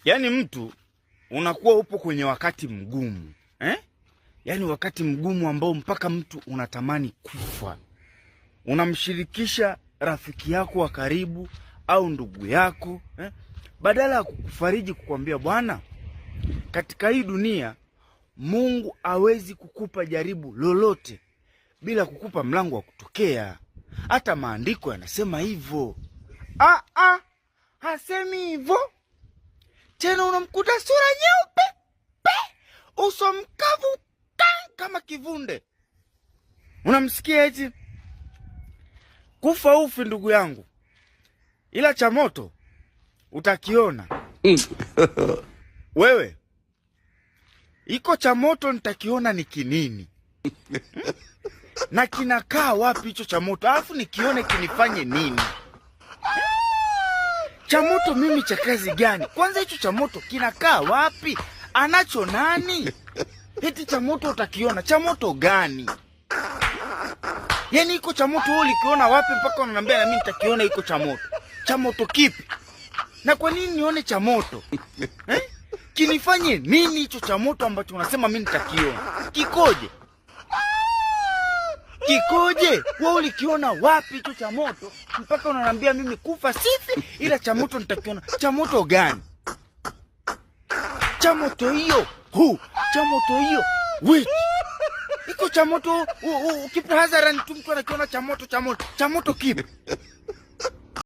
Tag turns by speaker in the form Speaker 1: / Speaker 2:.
Speaker 1: Yaani mtu unakuwa upo kwenye wakati mgumu yaani wakati mgumu ambao mpaka mtu unatamani kufa. Unamshirikisha rafiki yako wa karibu au ndugu yako badala ya kukufariji, kukwambia bwana, katika hii dunia Mungu hawezi kukupa jaribu lolote bila kukupa mlango wa kutokea. Hata maandiko yanasema hivyo. Hasemi hivyo. Tena unamkuta sura nyeupe uso mkavu kama kivunde. Unamsikia eti kufa ufi, ndugu yangu, ila cha moto utakiona. Wewe, iko cha moto nitakiona ni kinini na kinakaa wapi hicho cha moto, alafu nikione kinifanye nini? Cha moto mimi cha kazi gani? Kwanza hicho cha moto kinakaa wapi? Anacho nani? Eti cha moto utakiona. Cha moto gani? Yaani iko cha moto wewe ulikiona wapi mpaka unaniambia na mimi nitakiona iko cha moto? Cha moto kipi? Na kwa nini nione cha moto? Kinifanye nini hicho cha moto ambacho unasema mimi nitakiona? Kikoje? Kikoje? Wewe ulikiona wapi hicho cha moto mpaka unaniambia mimi kufa sifi ila cha moto nitakiona? Cha moto gani? Cha moto hiyo cha moto hiyo which iko cha moto kipi hadharani tu mtu anakiona cha moto? Cha moto kipi?